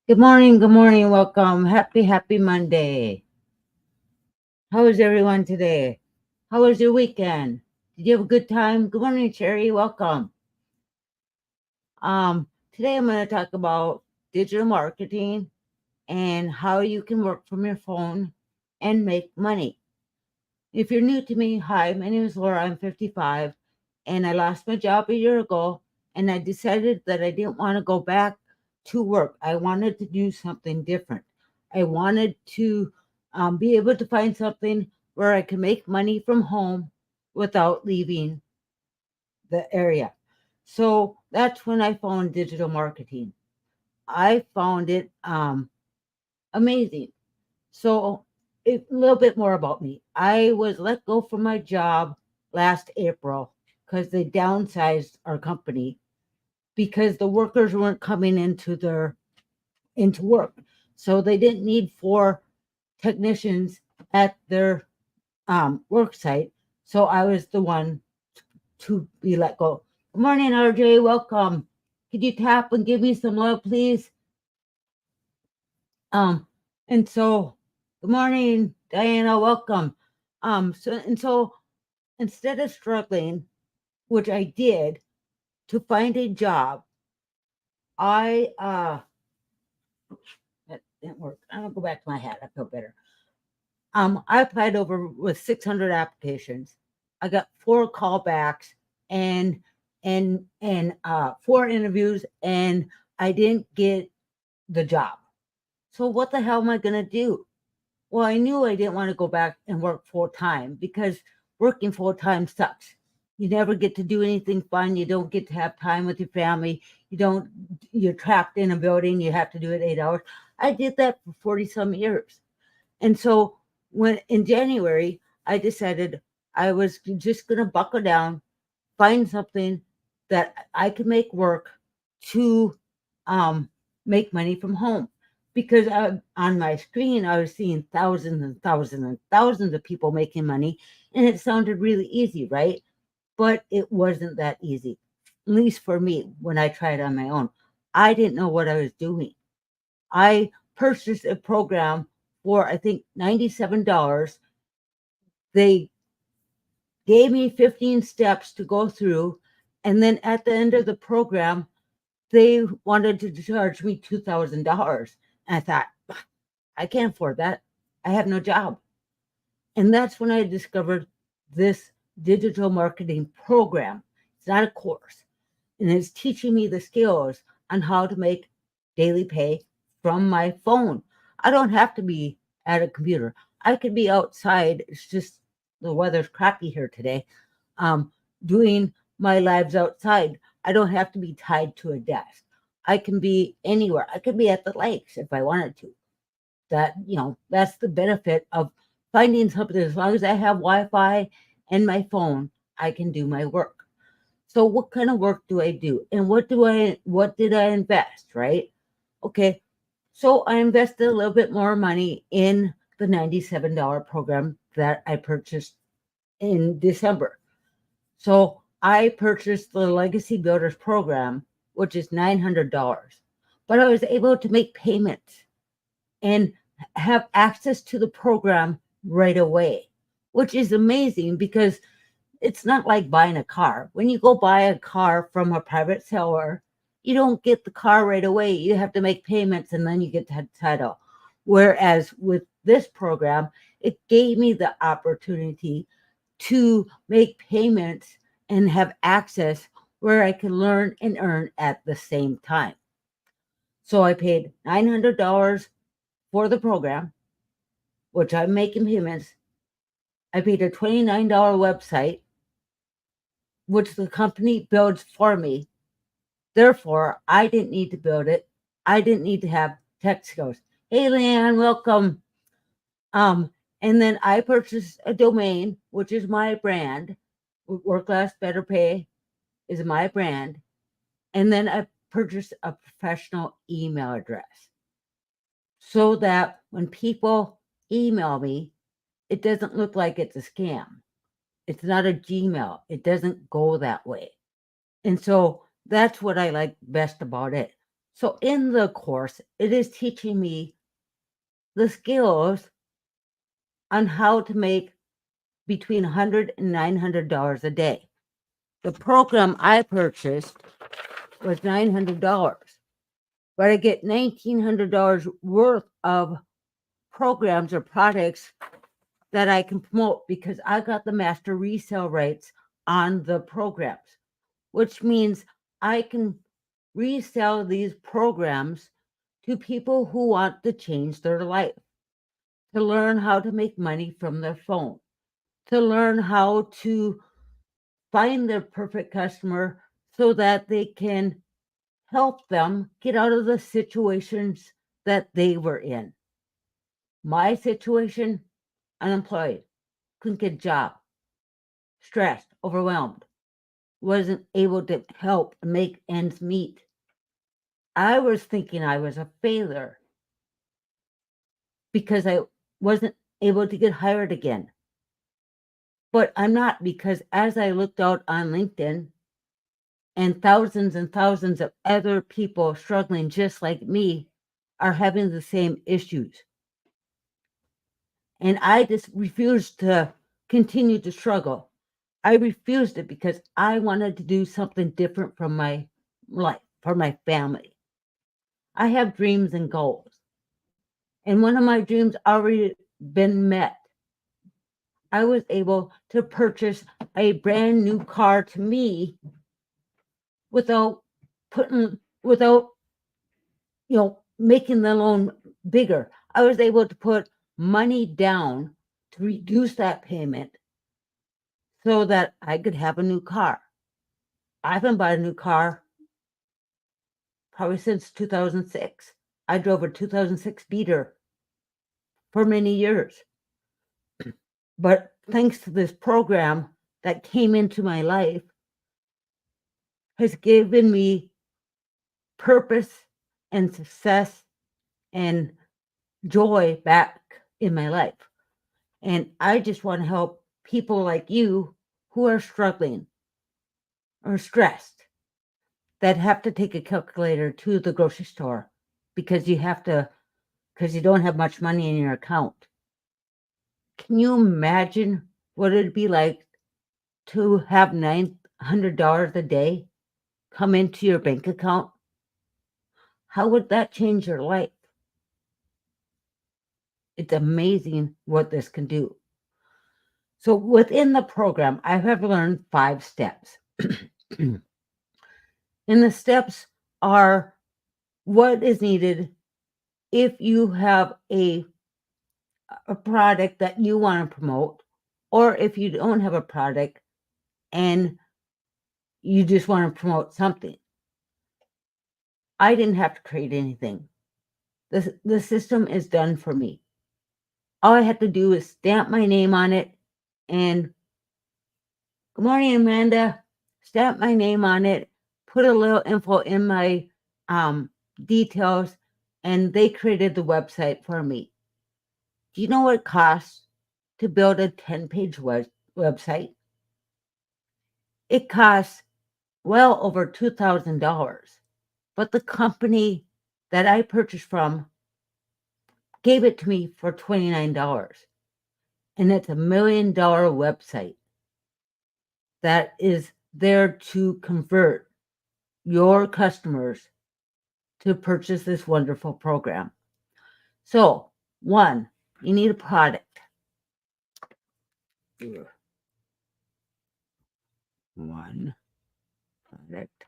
Good morning, good morning, welcome. Happy Monday. How is everyone today? How was your weekend? Did you have a good time? Good morning, Sherry, welcome. Today I'm going to talk about digital marketing and how you can work from your phone and make money. If you're new to me, hi, my name is Laura, I'm 55, and I lost my job a year ago, and I decided that I didn't want to go back to work. I wanted to do something different. I wanted to be able to find something where I can make money from home without leaving the area. So that's when I found digital marketing. I found it amazing. So, a little bit more about me. I was let go from my job last April because they downsized our company because the workers weren't coming into work. So they didn't need four technicians at their work site. So I was the one to be let go. Good morning, RJ. Welcome. Could you tap and give me some love, please? Um, and so, good morning, Diana. Welcome. So instead of struggling, which I did, to find a job, I that didn't work. I'm gonna go back to my hat. I feel better. I applied over with 600 applications. I got four callbacks and four interviews, and I didn't get the job. So what the hell am I gonna do? Well, I knew I didn't want to go back and work full time because working full time sucks. You never get to do anything fun. You don't get to have time with your family. You don't, you're trapped in a building. You have to do it 8 hours. I did that for 40 some years. And so when in January, I decided I was just going to buckle down, find something that I could make work to um, make money from home. Because on my screen, I was seeing thousands and thousands and thousands of people making money, and it sounded really easy, right? But it wasn't that easy, at least for me when I tried on my own. I didn't know what I was doing. I purchased a program for, I think, $97. They gave me 15 steps to go through. And then at the end of the program, they wanted to charge me $2,000. And I thought, I can't afford that. I have no job. And that's when I discovered this digital marketing program. It's not a course, and it's teaching me the skills on how to make daily pay from my phone. I don't have to be at a computer. I could be outside. It's just the weather's crappy here today. Um, Doing my lives outside. I don't have to be tied to a desk. I can be anywhere. I could be at the lakes if I wanted to. That's the benefit of finding something. As long as I have Wi-Fi and my phone, I can do my work. So what kind of work do I do? And what did I invest, right? Okay. So I invested a little bit more money in the $97 program that I purchased in December. So I purchased the Legacy Builders program, which is $900. But I was able to make payments and have access to the program right away, which is amazing because it's not like buying a car. When you go buy a car from a private seller, you don't get the car right away. You have to make payments and then you get the title. Whereas with this program, it gave me the opportunity to make payments and have access where I can learn and earn at the same time. So I paid $900 for the program, which I'm making payments. I paid a $29 website, which the company builds for me. Therefore, I didn't need to build it. I didn't need to have tech skills. Hey, Leanne, welcome. Um, and then I purchased a domain, which is my brand. Work Less Better Pay is my brand. And then I purchased a professional email address so that when people email me, it doesn't look like it's a scam. It's not a Gmail. It doesn't go that way. And so that's what I like best about it. So in the course, it is teaching me the skills on how to make between $100 and $900 a day. The program I purchased was $900, but I get $1,900 worth of programs or products that I can promote because I got the master resale rights on the programs, which means I can resell these programs to people who want to change their life, to learn how to make money from their phone, to learn how to find their perfect customer so that they can help them get out of the situations that they were in. My situation, unemployed, couldn't get a job, stressed, overwhelmed, wasn't able to help make ends meet. I was thinking I was a failure because I wasn't able to get hired again. But I'm not, because as I looked out on LinkedIn and thousands of other people struggling just like me are having the same issues. And I just refused to continue to struggle. I refused it because I wanted to do something different from my life, for my family. I have dreams and goals. And one of my dreams already been met. I was able to purchase a brand new car to me without without making the loan bigger. I was able to put money down to reduce that payment so that I could have a new car. I haven't bought a new car probably since 2006. I drove a 2006 Beater for many years. But thanks to this program that came into my life, has given me purpose and success and joy back in my life. And I just want to help people like you who are struggling or stressed, that have to take a calculator to the grocery store because you don't have much money in your account. Can you imagine what it'd be like to have $900 a day come into your bank account? How would that change your life? It's amazing what this can do. So within the program, I have learned 5 steps. And the steps are what is needed if you have a product that you want to promote, or if you don't have a product and you just want to promote something. I didn't have to create anything. The system is done for me. All I have to do is stamp my name on it and, good morning, Amanda, stamp my name on it, put a little info in my details, and they created the website for me. Do you know what it costs to build a 10-page website? It costs well over $2,000. But the company that I purchased from gave it to me for $29. And it's $1 million website that is there to convert your customers to purchase this wonderful program. So, 1, you need a product. Here. 1 product.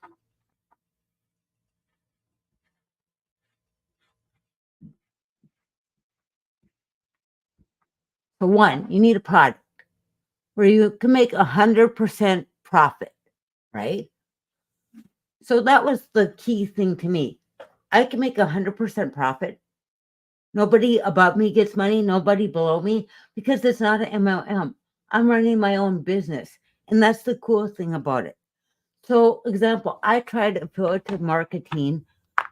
So 1, you need a product where you can make 100% profit, right? So that was the key thing to me. I can make 100% profit. Nobody above me gets money, nobody below me, because it's not an MLM. I'm running my own business. And that's the cool thing about it. So, example, I tried affiliate marketing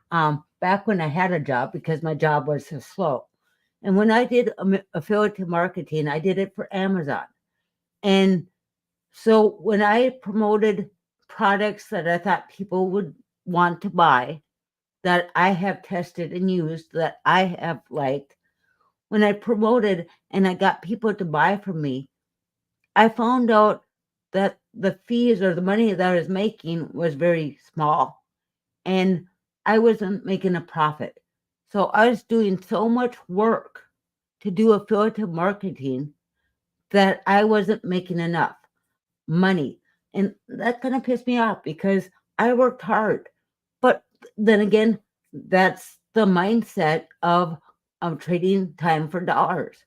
back when I had a job because my job was so slow. And when I did affiliate marketing, I did it for Amazon. And so when I promoted products that I thought people would want to buy, that I have tested and used that I have liked, when I promoted and I got people to buy from me, I found out that the fees or the money that I was making was very small and I wasn't making a profit. So I was doing so much work to do affiliate marketing that I wasn't making enough money. And that kind of pissed me off because I worked hard. But then again, that's the mindset of trading time for dollars.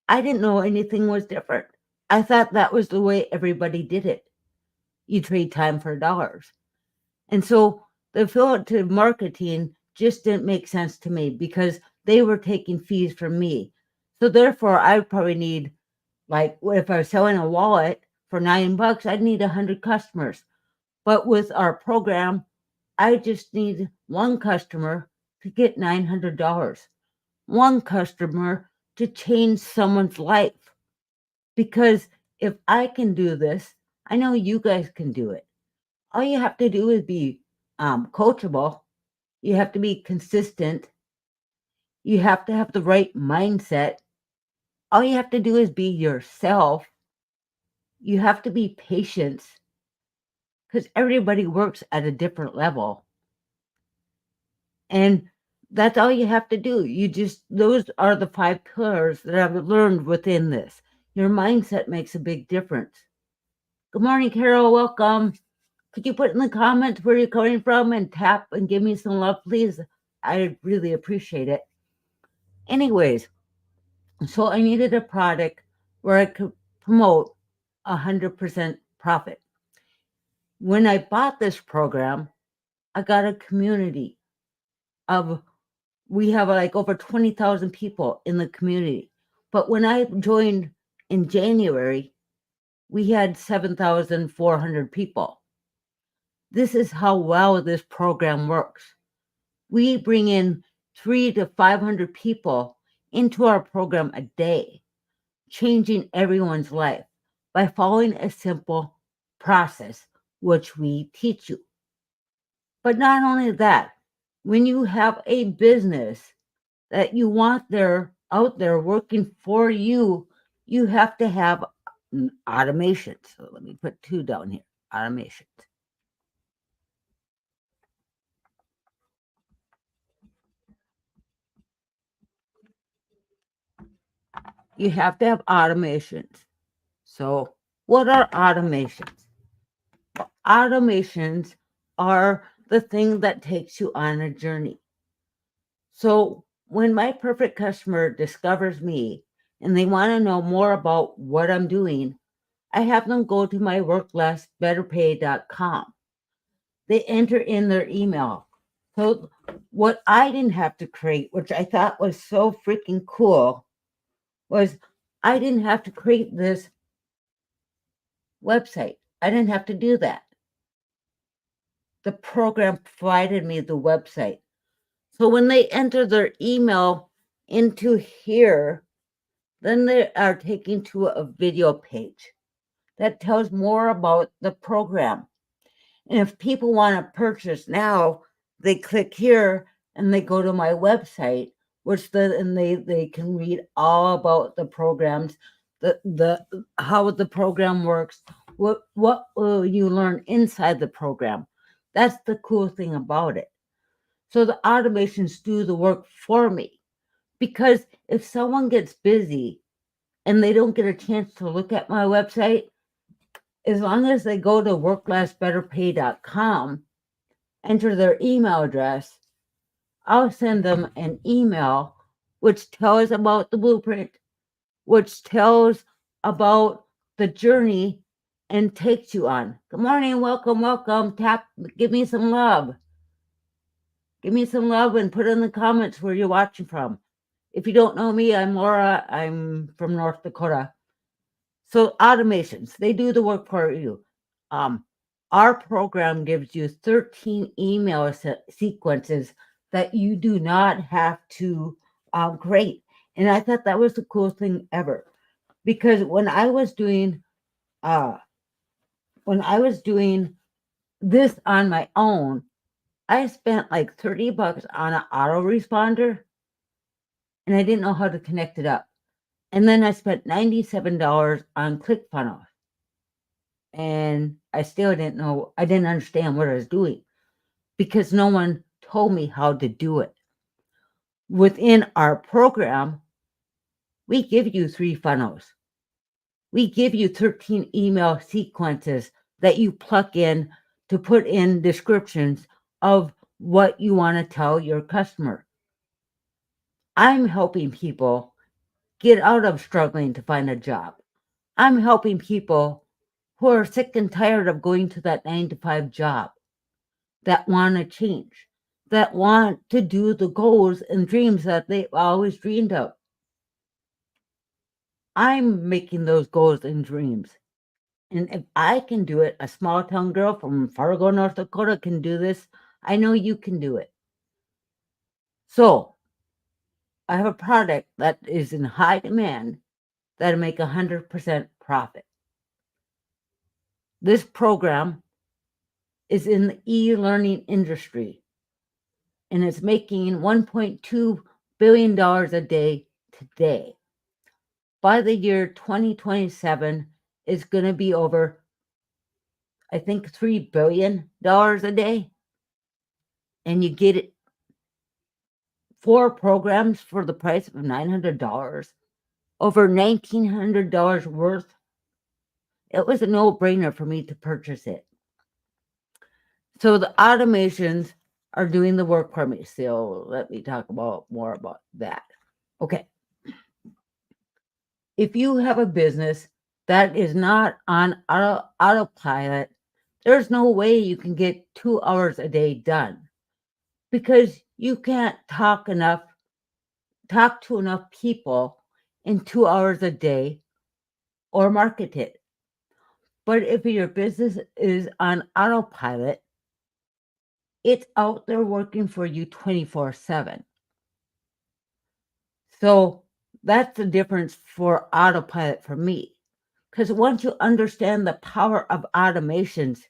I didn't know anything was different. I thought that was the way everybody did it. You trade time for dollars. And so the affiliate marketing just didn't make sense to me because they were taking fees from me. So therefore, I probably need, like, if I was selling a wallet for $9, I'd need 100 customers. But with our program, I just need one customer to get $900, one customer to change someone's life. Because if I can do this, I know you guys can do it. All you have to do is be coachable. You have to be consistent. You have to have the right mindset. All you have to do is be yourself. You have to be patient because everybody works at a different level. And that's all you have to do. Those are the 5 pillars that I've learned within this. Your mindset makes a big difference. Good morning, Carol. Welcome. Could you put in the comments where you're coming from and tap and give me some love, please? I really appreciate it. Anyways, so I needed a product where I could promote 100% profit. When I bought this program, I got a community of, we have like over 20,000 people in the community. But when I joined in January, we had 7,400 people. This is how well this program works. We bring in 300 to 500 people into our program a day, changing everyone's life by following a simple process, which we teach you. But not only that, when you have a business that you want out there working for you, you have to have automation. So let me put 2 down here, automation. You have to have automations. So what are automations? Automations are the thing that takes you on a journey. So when my perfect customer discovers me and they want to know more about what I'm doing, I have them go to my worklessbetterpay.com. They enter in their email. So what I didn't have to create, which I thought was so freaking cool, was I didn't have to create this website. I didn't have to do that. The program provided me the website. So when they enter their email into here, then they are taken to a video page that tells more about the program. And if people want to purchase now, they click here and they go to my website, which then they can read all about the programs, the how the program works, what will you learn inside the program. That's the cool thing about it. So the automations do the work for me. Because if someone gets busy and they don't get a chance to look at my website, as long as they go to worklessbetterpay.com, enter their email address, I'll send them an email which tells about the blueprint, which tells about the journey and takes you on. Good morning, welcome. Tap, give me some love. Give me some love and put in the comments where you're watching from. If you don't know me, I'm Laura. I'm from North Dakota. So automations, they do the work for you. Our program gives you 13 email sequences that you do not have to create. And I thought that was the coolest thing ever. Because when I was doing this on my own, I spent like $30 on an autoresponder and I didn't know how to connect it up. And then I spent $97 on ClickFunnels. And I still didn't know, I didn't understand what I was doing because no one told me how to do it. Within our program, we give you 3 funnels. We give you 13 email sequences that you plug in to put in descriptions of what you want to tell your customer. I'm helping people get out of struggling to find a job. I'm helping people who are sick and tired of going to that 9 to 5 job, that want to change, that want to do the goals and dreams that they've always dreamed of. I'm making those goals and dreams. And if I can do it, a small town girl from Fargo, North Dakota can do this, I know you can do it. So I have a product that is in high demand that'll make 100% profit. This program is in the e-learning industry and it's making $1.2 billion a day today. By the year 2027, it's going to be over, I think, $3 billion a day. And you get it 4 programs for the price of $900, over $1,900 worth. It was a no-brainer for me to purchase it. So the automations are doing the work for me. So let me talk more about that. Okay. If you have a business that is not on autopilot, there's no way you can get 2 hours a day done because you can't talk to enough people in 2 hours a day or market it. But if your business is on autopilot, it's out there working for you 24/7. So that's the difference for autopilot for me. Because once you understand the power of automations,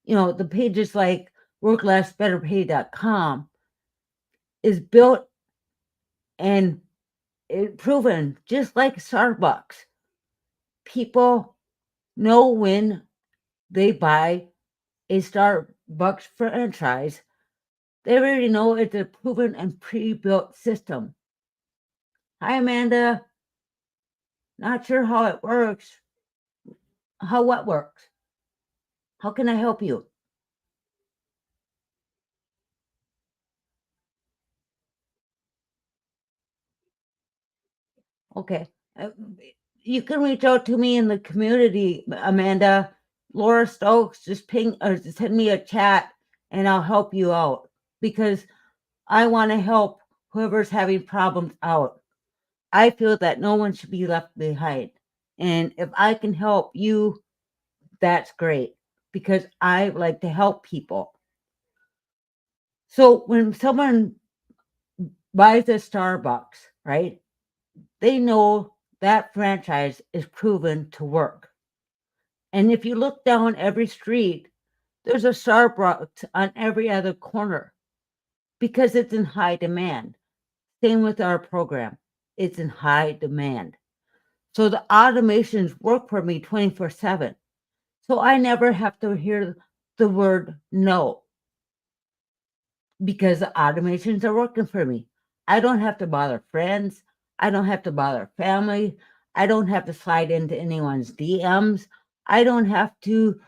the pages like worklessbetterpay.com is built and proven just like Starbucks. People know when they buy a Starbucks franchise, they already know it's a proven and pre-built system. Hi, Amanda. Not sure how it works. How what works? How can I help you? Okay. You can reach out to me in the community, Amanda. Laura Stokes, just ping or send me a chat and I'll help you out because I want to help whoever's having problems out. I feel that no one should be left behind. And if I can help you, that's great because I like to help people. So when someone buys a Starbucks, right, they know that franchise is proven to work. And if you look down every street, there's a Starbucks on every other corner because it's in high demand. Same with our program, it's in high demand. So the automations work for me 24/7. So I never have to hear the word no because the automations are working for me. I don't have to bother friends. I don't have to bother family. I don't have to slide into anyone's DMs. I don't have to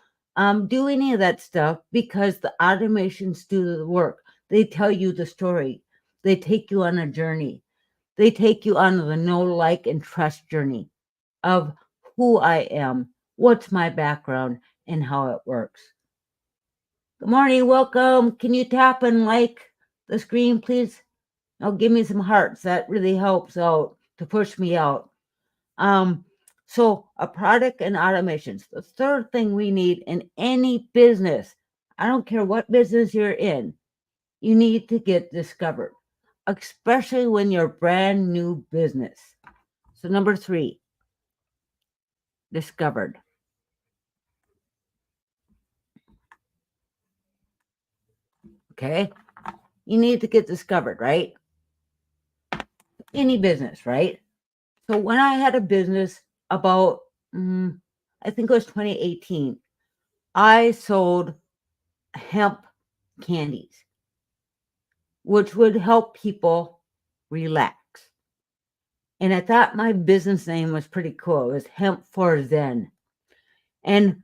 do any of that stuff because the automations do the work. They tell you the story. They take you on a journey. They take you on the know, like, and trust journey of who I am, what's my background, and how it works. Good morning, welcome. Can you tap and like the screen, please? Oh, give me some hearts. That really helps out to push me out. So a product and automations. The third thing we need in any business, I don't care what business you're in, you need to get discovered, especially when you're a brand new business. So number 3, discovered. Okay. You need to get discovered, right? Any business, right? So when I had a business about, I think it was 2018, I sold hemp candies, which would help people relax. And I thought my business name was pretty cool. It was Hemp for Zen. And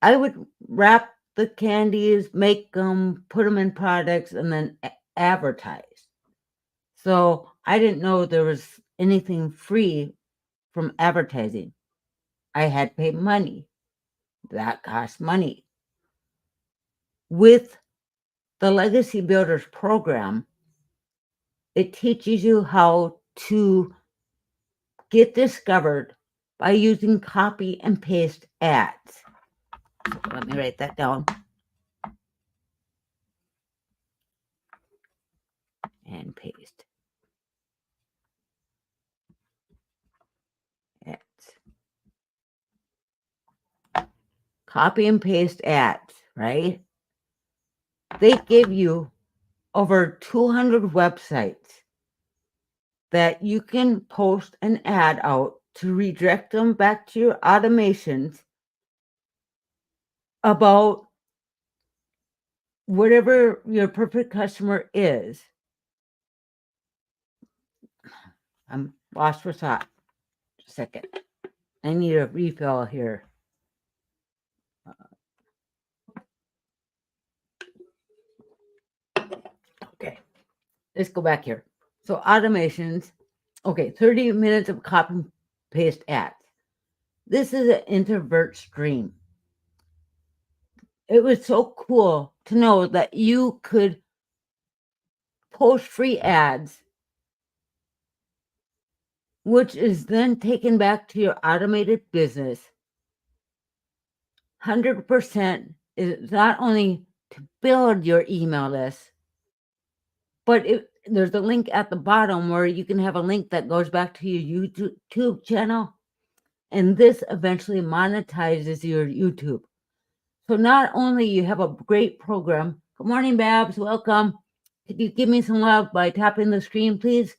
I would wrap the candies, make them, put them in products, and then advertise. So I didn't know there was anything free from advertising. I had to pay money. That cost money. With the Legacy Builders program, it teaches you how to get discovered by using copy and paste ads. Let me write that down. And paste. Ads. Copy and paste ads, right? They give you over 200 websites that you can post an ad out to redirect them back to your automations about whatever your perfect customer is. I'm lost for thought. Just a second. I need a refill here. Okay. Let's go back here. So automations. Okay, 30 minutes of copy and paste ads. This is an introvert stream. It was so cool to know that you could post free ads, which is then taken back to your automated business. 100% is not only to build your email list, but there's a link at the bottom where you can have a link that goes back to your YouTube channel. And this eventually monetizes your YouTube. So not only you have a great program. Good morning, Babs. Welcome. Could you give me some love by tapping the screen, please?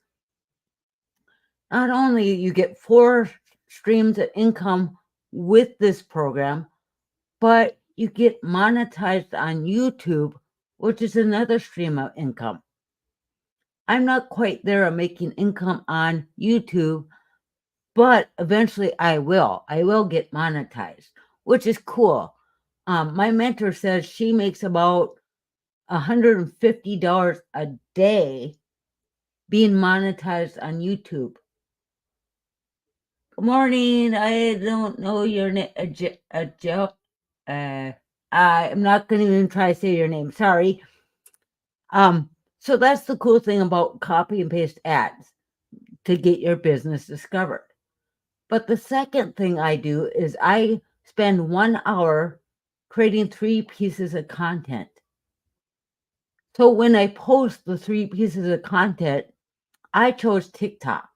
Not only you get 4 streams of income with this program, but you get monetized on YouTube, which is another stream of income. I'm not quite there on making income on YouTube, but eventually I will. I will get monetized, which is cool. My mentor says she makes about $150 a day being monetized on YouTube. Good morning. I don't know your name. I'm not going to even try to say your name. Sorry. So that's the cool thing about copy and paste ads to get your business discovered. But the second thing I do is I spend 1 hour creating 3 pieces of content. So when I post the 3 pieces of content, I chose TikTok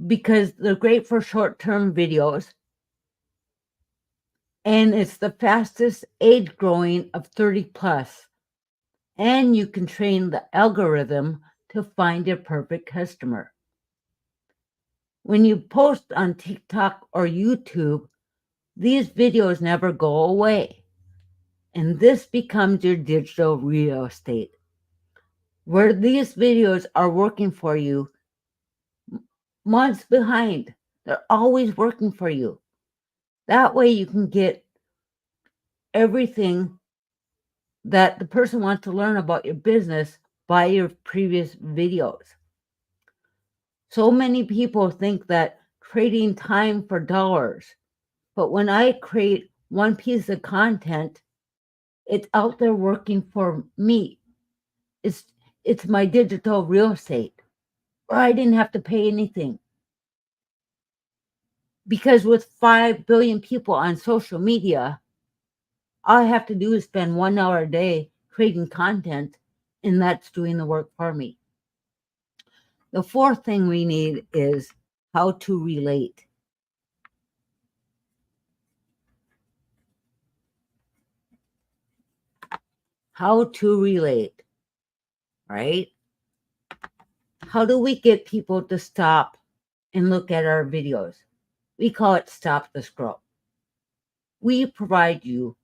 because they're great for short-term videos. And it's the fastest age growing of 30 plus. And you can train the algorithm to find your perfect customer. When you post on TikTok or YouTube, these videos never go away. And this becomes your digital real estate, where these videos are working for you months behind. They're always working for you. That way you can get everything that the person wants to learn about your business by your previous videos. So many people think that trading time for dollars, but when I create 1 piece of content, it's out there working for me. It's my digital real estate, or I didn't have to pay anything. Because with 5 billion people on social media, all I have to do is spend 1 hour a day creating content, and that's doing the work for me. The 4th thing we need is how to relate. how to relate, right? How do we get people to stop and look at our videos? We call it stop the scroll. We provide you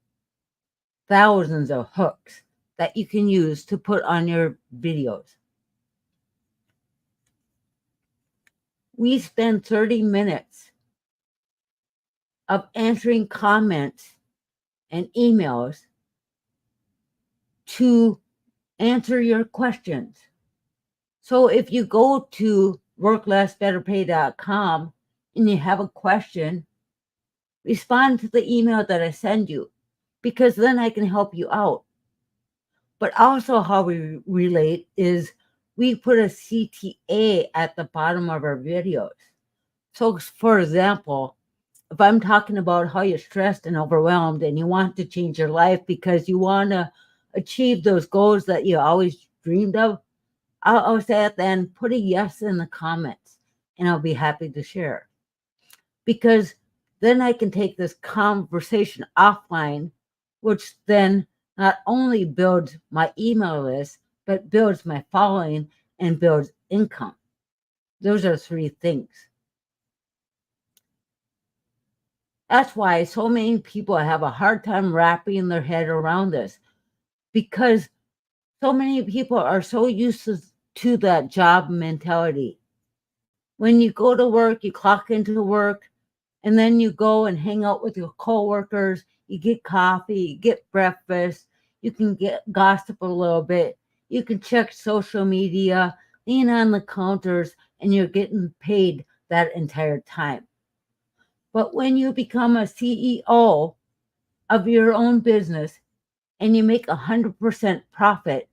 thousands of hooks that you can use to put on your videos. We spend 30 minutes of answering comments and emails to answer your questions. So if you go to worklessbetterpay.com and you have a question, respond to the email that I send you, because then I can help you out. But also how we relate is we put a CTA at the bottom of our videos. So for example, if I'm talking about how you're stressed and overwhelmed and you want to change your life because you want to achieve those goals that you always dreamed of, I'll say at the end, put a yes in the comments and I'll be happy to share. Because then I can take this conversation offline, which then not only builds my email list, but builds my following and builds income. Those are 3 things. That's why so many people have a hard time wrapping their head around this, because so many people are so used to that job mentality. When you go to work, you clock into work, and then you go and hang out with your coworkers, you get coffee, you get breakfast, you can get gossip a little bit, you can check social media, lean on the counters, and you're getting paid that entire time. But when you become a CEO of your own business and you make 100% profit,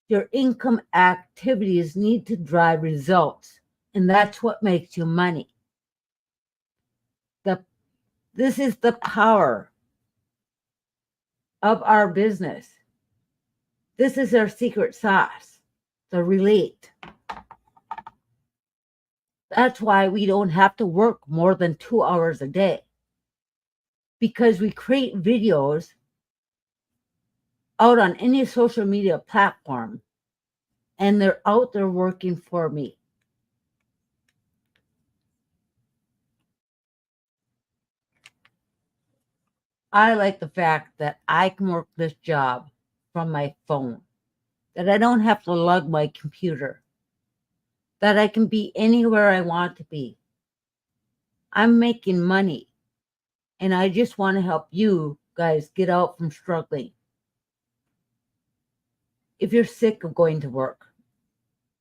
your income activities need to drive results, and that's what makes you money. This is the power of our business. This is our secret sauce, the relate. That's why we don't have to work more than 2 hours a day, because we create videos out on any social media platform and they're out there working for me. I like the fact that I can work this job from my phone, that I don't have to lug my computer, that I can be anywhere I want to be. I'm making money, and I just want to help you guys get out from struggling. If you're sick of going to work,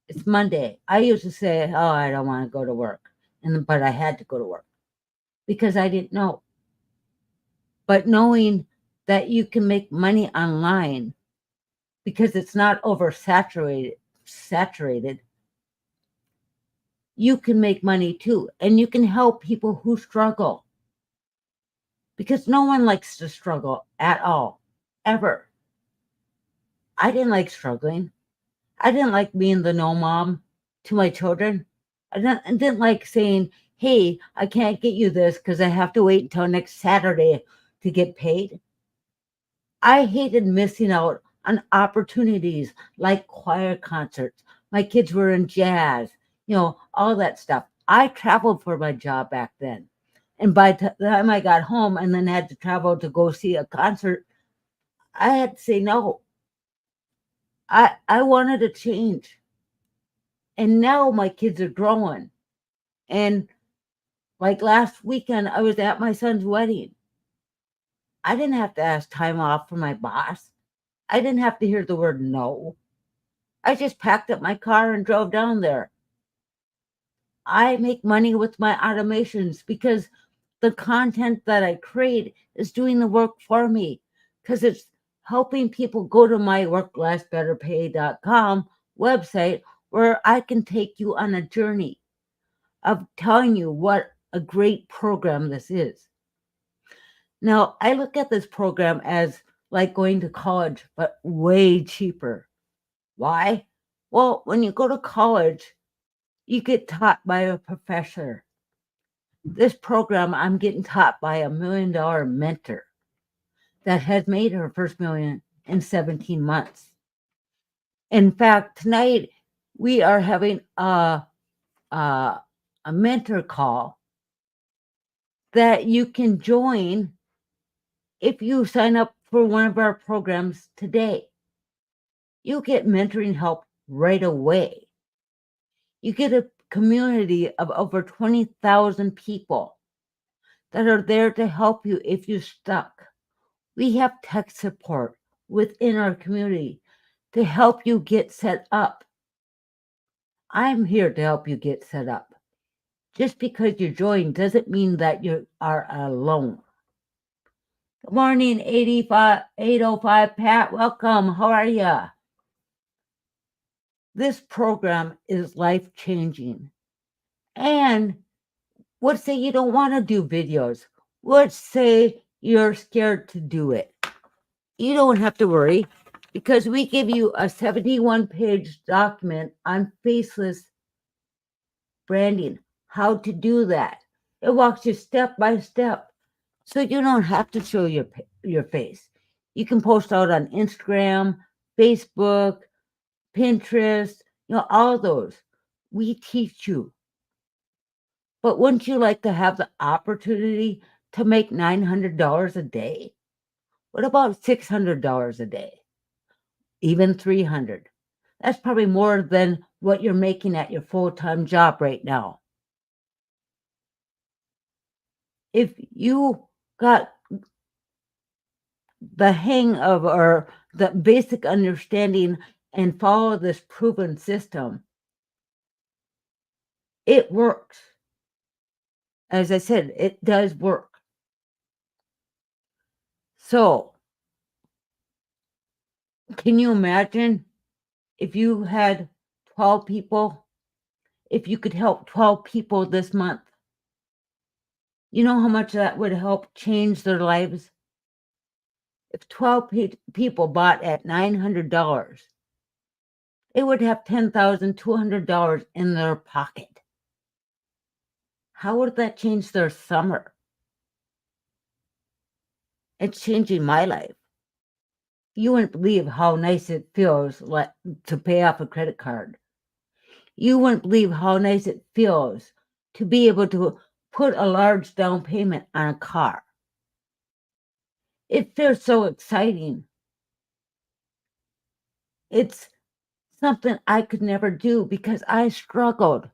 it's Monday. I used to say, oh, I don't want to go to work. But I had to go to work because I didn't know. But knowing that you can make money online because it's not saturated, you can make money too. And you can help people who struggle, because no one likes to struggle at all, ever. I didn't like struggling. I didn't like being the no mom to my children. I didn't like saying, hey, I can't get you this because I have to wait until next Saturday to get paid. I hated missing out on opportunities like choir concerts. My kids were in jazz, all that stuff. I traveled for my job back then. And by the time I got home and then had to travel to go see a concert, I had to say no. I wanted to change. And now my kids are growing. And like last weekend, I was at my son's wedding. I didn't have to ask time off from my boss. I didn't have to hear the word no. I just packed up my car and drove down there. I make money with my automations because the content that I create is doing the work for me, because it's helping people go to my worklessbetterpay.com website, where I can take you on a journey of telling you what a great program this is. Now, I look at this program as like going to college, but way cheaper. Why? Well, when you go to college, you get taught by a professor. This program, I'm getting taught by $1 million mentor that has made her first $1 million in 17 months. In fact, tonight we are having a mentor call that you can join if you sign up for one of our programs today. You get mentoring help right away. You get a community of over 20,000 people that are there to help you if you're stuck. We have tech support within our community to help you get set up. I'm here to help you get set up. Just because you join doesn't mean that you are alone. Good morning, 805 Pat. Welcome. How are you? This program is life-changing. And let's say you don't want to do videos. Let's say you're scared to do it. You don't have to worry because we give you a 71-page document on faceless branding, how to do that. It walks you step by step so you don't have to show your face. You can post out on Instagram, Facebook, Pinterest, all those. We teach you. But wouldn't you like to have the opportunity to make $900 a day? What about $600 a day? Even $300? That's probably more than what you're making at your full-time job right now. If you got the hang of or the basic understanding and follow this proven system, it works. As I said, it does work. So, can you imagine if you had 12 people, if you could help 12 people this month? You know how much that would help change their lives? If 12 people bought at $900, they would have $10,200 in their pocket. How would that change their summer? It's changing my life. You wouldn't believe how nice it feels to pay off a credit card. You wouldn't believe how nice it feels to be able to put a large down payment on a car. It feels so exciting. It's something I could never do because I struggled.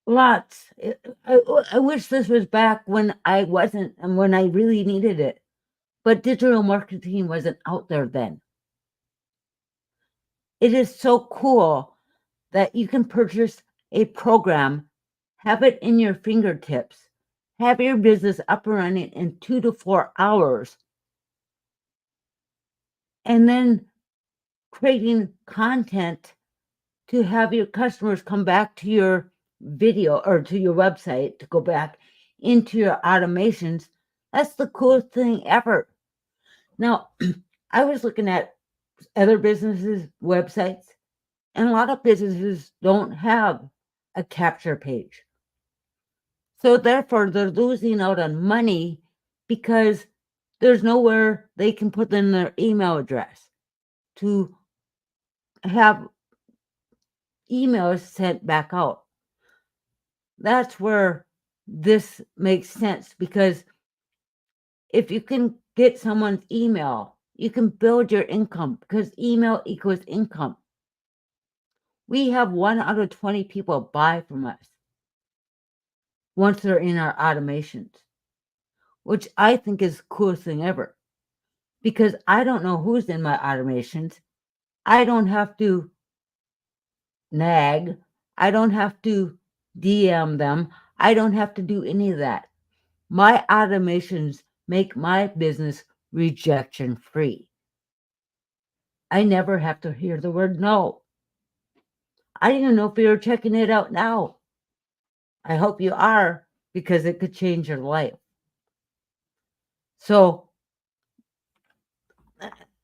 Lots. I wish this was back when I wasn't and when I really needed it. But digital marketing wasn't out there then. It is so cool that you can purchase a program, have it in your fingertips, have your business up and running in 2 to 4 hours, and then creating content to have your customers come back to your video or to your website to go back into your automations. That's the coolest thing ever. Now, I was looking at other businesses' websites, and a lot of businesses don't have a capture page. So therefore, they're losing out on money because there's nowhere they can put in their email address to have emails sent back out. That's where this makes sense because if you can get someone's email, you can build your income because email equals income. We have 1 out of 20 people buy from us once they're in our automations, which I think is the coolest thing ever because I don't know who's in my automations. I don't have to nag. I don't have to DM them. I don't have to do any of that. My automations make my business rejection free. I never have to hear the word no. I didn't know if you're checking it out now. I hope you are because it could change your life. So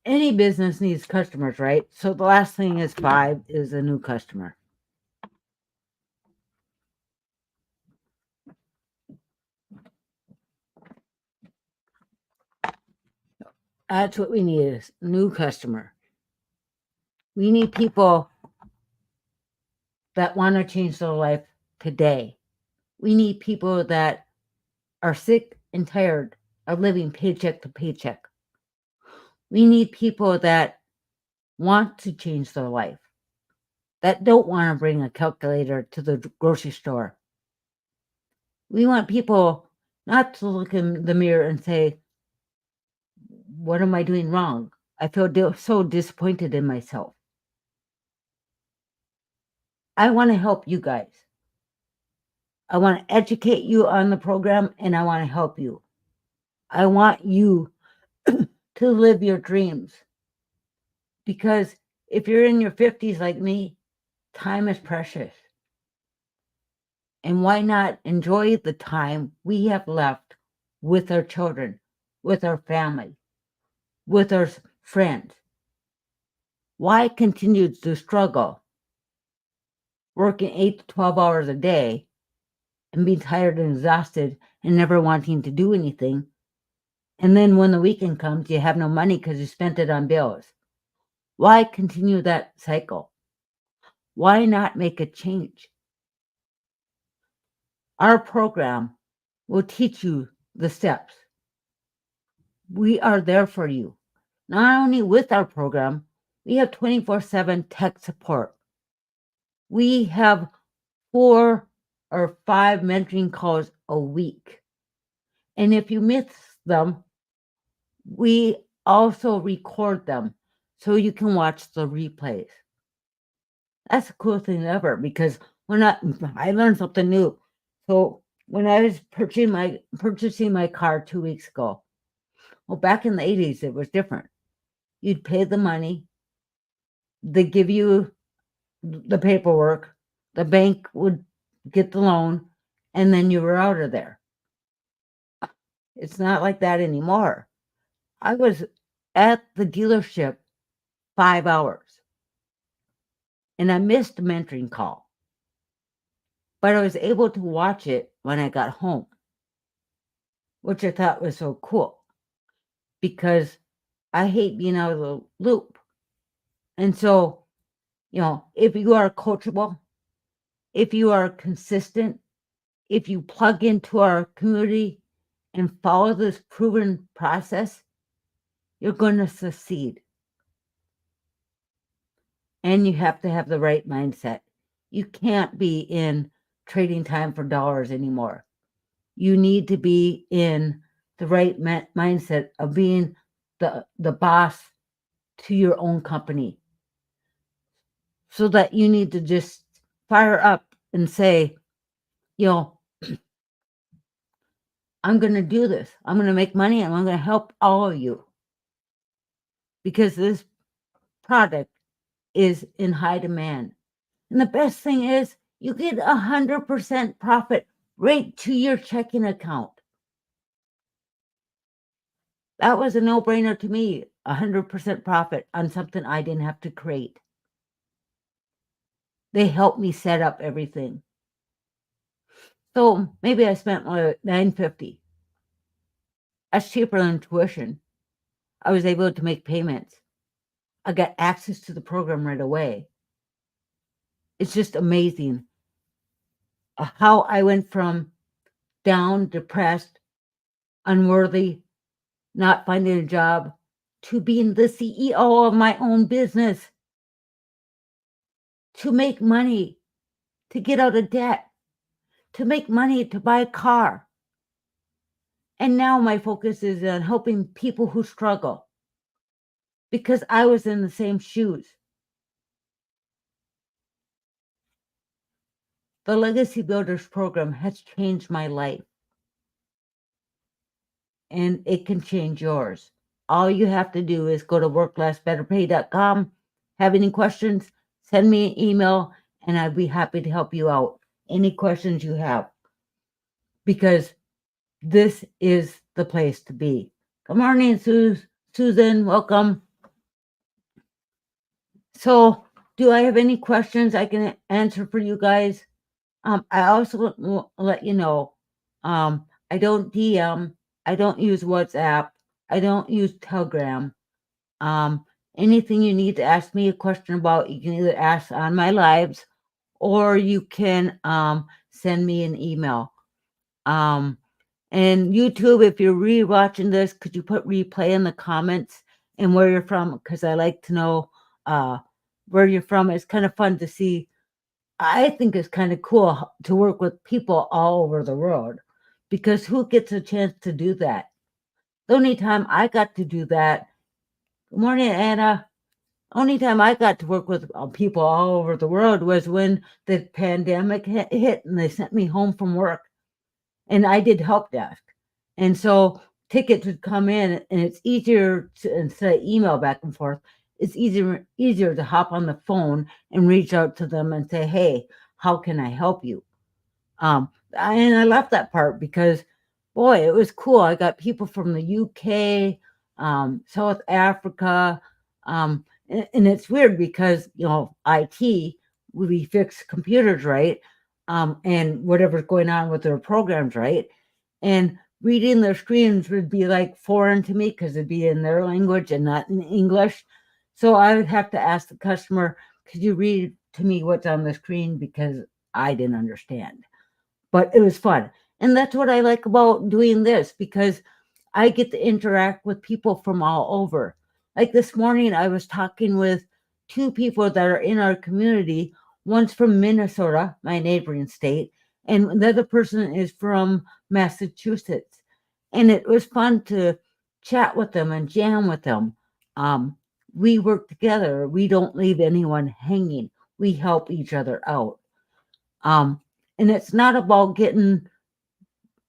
any business needs customers, right? So the last thing is 5 is a new customer. That's what we need is new customer. We need people that want to change their life today. We need people that are sick and tired of living paycheck to paycheck. We need people that want to change their life, that don't want to bring a calculator to the grocery store. We want people not to look in the mirror and say, what am I doing wrong? I feel so disappointed in myself. I want to help you guys. I want to educate you on the program and I want to help you. I want you to live your dreams. Because if you're in your 50s like me, time is precious. And why not enjoy the time we have left with our children, with our family, with our friends? Why continue to struggle, working 8 to 12 hours a day and being tired and exhausted and never wanting to do anything? And then when the weekend comes, you have no money because you spent it on bills. Why continue that cycle? Why not make a change? Our program will teach you the steps. We are there for you. Not only with our program, we have 24/7 tech support. We have 4 or 5 mentoring calls a week. And if you miss them, we also record them so you can watch the replays. That's the coolest thing ever because I learned something new. So when I was purchasing my car 2 weeks ago, well, back in the 80s, it was different. You'd pay the money, they give you the paperwork, the bank would get the loan, and then you were out of there. It's not like that anymore. I was at the dealership 5 hours and I missed the mentoring call, but I was able to watch it when I got home, which I thought was so cool because I hate being out of the loop. And so, if you are coachable, if you are consistent, if you plug into our community and follow this proven process, you're going to succeed. And you have to have the right mindset. You can't be in trading time for dollars anymore. You need to be in the right mindset of being the boss to your own company. So that you need to just fire up and say, I'm going to do this. I'm going to make money and I'm going to help all of you. Because this product is in high demand. And the best thing is you get 100% profit right to your checking account. That was a no-brainer to me, 100% profit on something I didn't have to create. They helped me set up everything. So maybe I spent $950. That's cheaper than tuition. I was able to make payments. I got access to the program right away. It's just amazing how I went from down, depressed, unworthy, not finding a job, to being the CEO of my own business, to make money, to get out of debt, to make money to buy a car. And now my focus is on helping people who struggle because I was in the same shoes. The Legacy Builders program has changed my life. And it can change yours. All you have to do is go to worklessbetterpay.com. Have any questions, send me an email, and I'd be happy to help you out. Any questions you have. Because this is the place to be. Good morning, Susan. Welcome. So, do I have any questions I can answer for you guys? I also will let you know, I don't DM. I don't use WhatsApp. I don't use Telegram. Um, Anything you need to ask me a question about, you can either ask on my lives or you can send me an email. Um, and YouTube, if you're re-watching this, could you put replay in the comments and where you're from? Because I like to know uh, where you're from. It's kind of fun to see. I think it's kind of cool to work with people all over the world because who gets a chance to do that? The only time I got to do that, good morning, Anna. Only time I got to work with people all over the world was when the pandemic hit and they sent me home from work and I did help desk. And so tickets would come in and it's easier to, instead of email back and forth, it's easier to hop on the phone and reach out to them and say, hey, how can I help you? And I love that part because, boy, it was cool. I got people from the UK, South Africa, and it's weird because IT, we fix computers, right? And whatever's going on with their programs, right? And reading their screens would be like foreign to me because it'd be in their language and not in English. So I would have to ask the customer, could you read to me what's on the screen because I didn't understand. But it was fun. And that's what I like about doing this because I get to interact with people from all over. Like this morning, I was talking with two people that are in our community. One's from Minnesota, my neighboring state, and the other person is from Massachusetts. And it was fun to chat with them and jam with them. Um, we work together. We don't leave anyone hanging. We help each other out. Um, and it's not about getting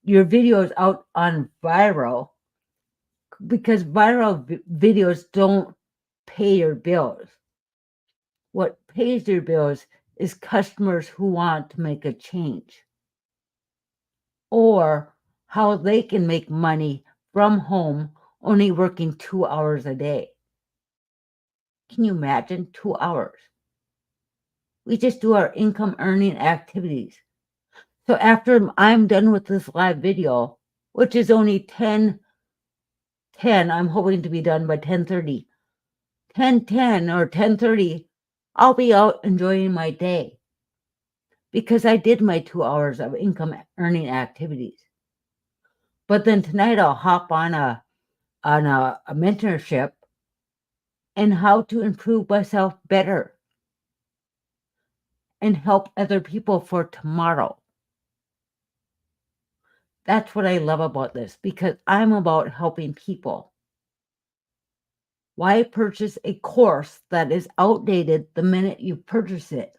your videos out on viral because viral videos don't pay your bills. What pays your bills is customers who want to make a change or how they can make money from home only working 2 hours a day. Can you imagine 2 hours? We just do our income earning activities. So after I'm done with this live video, which is only 10, I'm hoping to be done by 10:30. 10:10 or 10:30, I'll be out enjoying my day because I did my 2 hours of income earning activities. But then tonight I'll hop on a mentorship and how to improve myself better and help other people for tomorrow. That's what I love about this because I'm about helping people. Why purchase a course that is outdated the minute you purchase it?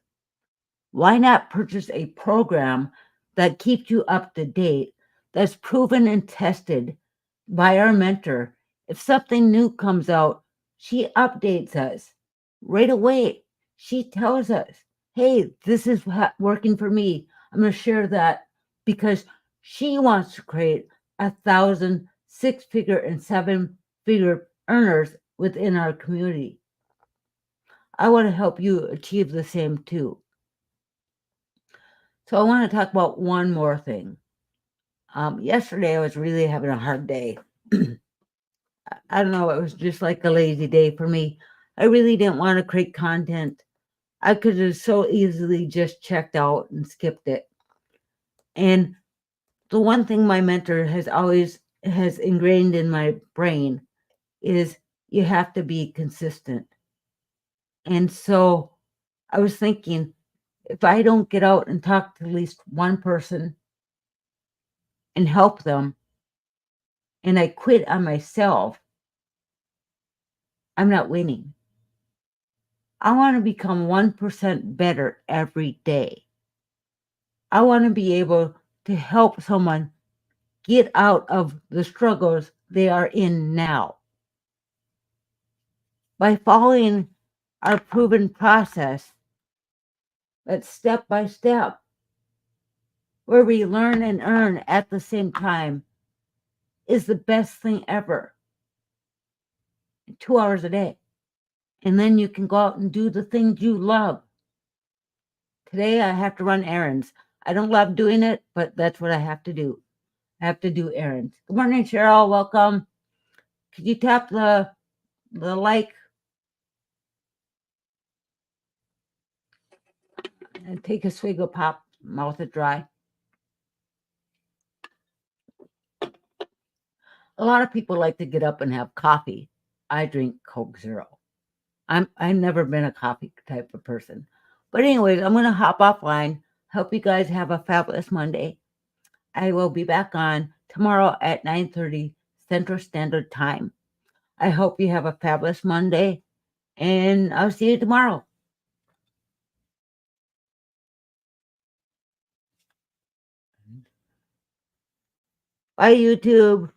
Why not purchase a program that keeps you up to date, that's proven and tested by our mentor? If something new comes out, she updates us right away. She tells us, hey, this is working for me. I'm going to share that because she wants to create 1,000 six-figure and seven-figure earners within our community. I want to help you achieve the same too. So I want to talk about one more thing. Yesterday I was really having a hard day. I don't know, it was just like a lazy day for me. I really didn't want to create content. I could have so easily just checked out and skipped it. And the one thing my mentor has ingrained in my brain is you have to be consistent. And so I was thinking, if I don't get out and talk to at least one person and help them, and I quit on myself, I'm not winning. I want to become 1% better every day. I want to be able to help someone get out of the struggles they are in now. By following our proven process, that's step by step, where we learn and earn at the same time, is the best thing ever. 2 hours a day. And then you can go out and do the things you love. Today I have to run errands. I don't love doing it, but that's what I have to do. I have to do errands. Good morning, Cheryl. Welcome. Could you tap the like and take a swig of pop? Mouth is dry. A lot of people like to get up and have coffee. I drink Coke Zero. I've never been a coffee type of person. But anyways, I'm gonna hop offline. Hope you guys have a fabulous Monday. I will be back on tomorrow at 9:30 Central Standard Time. I hope you have a fabulous Monday, and I'll see you tomorrow. Bye, YouTube.